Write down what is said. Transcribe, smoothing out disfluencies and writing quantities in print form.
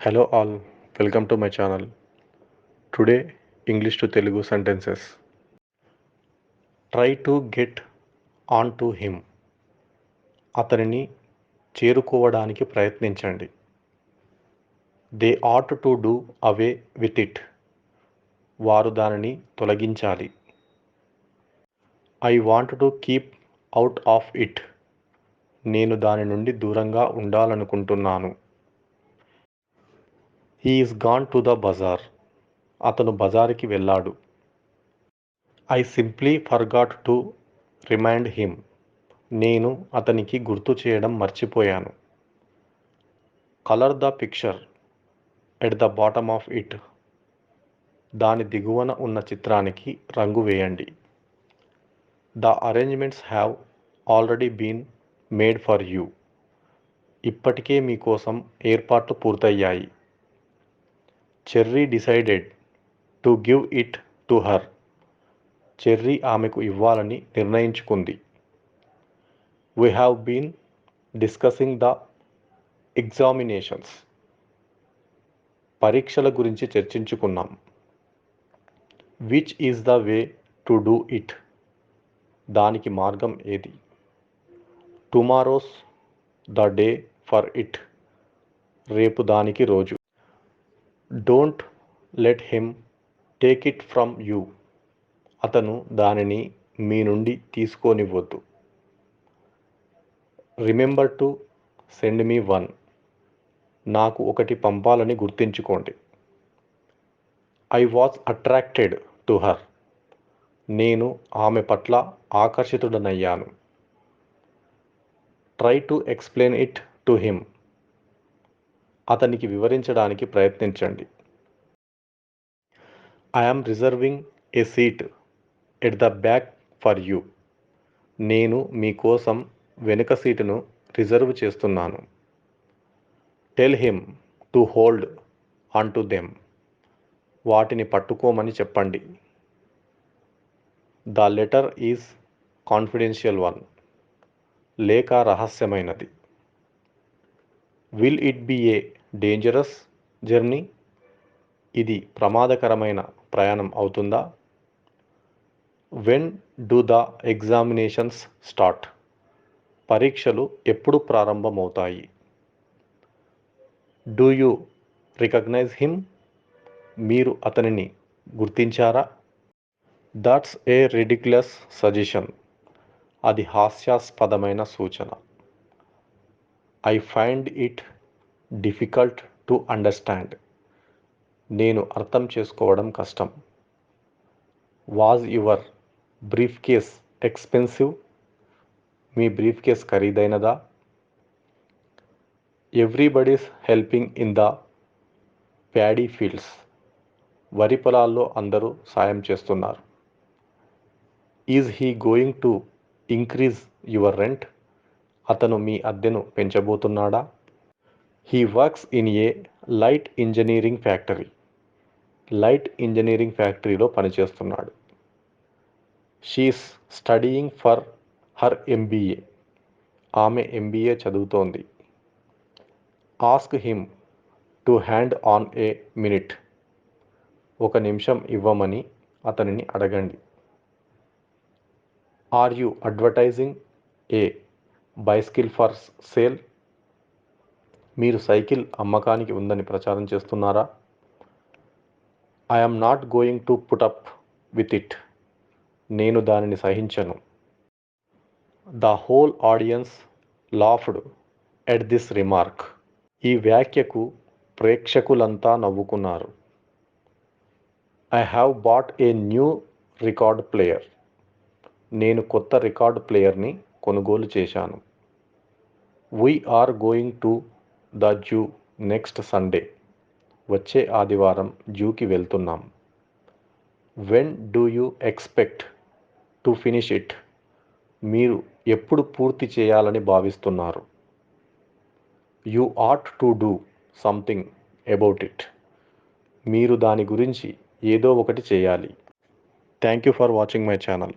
Hello all, welcome to my channel. Today, English to Telugu sentences. Try to get on to him. అతనిని చేరుకోవడానికి ప్రయత్నించండి. They ought to do away with it. వారు దానిని తొలగించాలి. I want to keep out of it. నేను దాని నుండి దూరంగా ఉండాలనుకుంటున్నాను. He is gone to the bazaar. అతను బజారుకి వెళ్ళాడు. I simply forgot to remind him. నేను అతనికి గుర్తు చేయడం మర్చిపోయాను. Colour the picture at the bottom of it. దాని దిగువన ఉన్న చిత్రానికి రంగు వేయండి. The arrangements have already been made for you. ఇప్పటికే మీకోసం ఏర్పాట్లు పూర్తయ్యాయి. Cherry decided to give it to her. Cherry ఆమెకు ఇవ్వాలని నిర్ణయించుకుంది. We have been discussing the examinations. పరీక్షల గురించి చర్చించుకున్నాం. Which is the way to do it? దానికి మార్గం ఏది? Tomorrow's the day for it. రేపు దానికి రోజు. Don't let him take it from you. అతను దానిని మీ నుండి తీసుకోనివ్వొద్దు. Remember to send me one. నాకు ఒకటి పంపాలని గుర్తుంచుకోండి. I was attracted to her. నేను ఆమె పట్ల ఆకర్షితుడనయ్యాను. Try to explain it to him. అతనికి వివరించడానికి ప్రయత్నించండి. I'm reserving a seat at the back for you. నేను మీకోసం వెనుక సీటును రిజర్వ్ చేస్తున్నాను. Tell him to hold on to them. వాటిని పట్టుకోమని చెప్పండి. The letter is confidential one. లేఖ రహస్యమైనది. Will it be a dangerous journey. ఇది ప్రమాదకరమైన ప్రయాణం అవుతుందా? When do the examinations start. పరీక్షలు ఎప్పుడు ప్రారంభమవుతాయి? Do you recognise him. మీరు అతనిని గుర్తించారా? That's a ridiculous suggestion. అది హాస్యాస్పదమైన సూచన. I find it difficult to understand. నేను అర్థం చేసుకోవడం కష్టం. Was your briefcase expensive. మీ బ్రీఫ్ కేస్ ఖరీదైనదా? Everybody's helping in the paddy fields. వరి పొలాల్లో అందరూ సాయం చేస్తున్నారు. Is he going to increase your rent. అతను మీ అద్దెను పెంచబోతున్నాడా? He works in a light engineering factory. Light engineering ఫ్యాక్టరీలో పనిచేస్తున్నాడు. She's studying for her MBA. ఆమె ఎంబీఏ చదువుతోంది. Ask him to hand on a minute. ఒక నిమిషం ఇవ్వమని అతనిని అడగండి. Are you advertising a bicycle for sale. మీరు సైకిల్ అమ్మకానికి ఉందని ప్రచారం చేస్తున్నారా? I'm not going to put up with it. నేను దానిని సహించను. The whole audience laughed at this remark. ఈ వ్యాఖ్యకు ప్రేక్షకులంతా నవ్వుకున్నారు. I have bought a new record player. నేను కొత్త రికార్డ్ ప్లేయర్ని కొనుగోలు చేశాను. We are going to the zoo next Sunday. వచ్చే ఆదివారం జూకి వెళ్తున్నాం. When do you expect to finish it. మీరు ఎప్పుడు పూర్తి చేయాలని భావిస్తున్నారు? You ought to do something about it. మీరు దాని గురించి ఏదో ఒకటి చేయాలి. Thank you for watching my channel.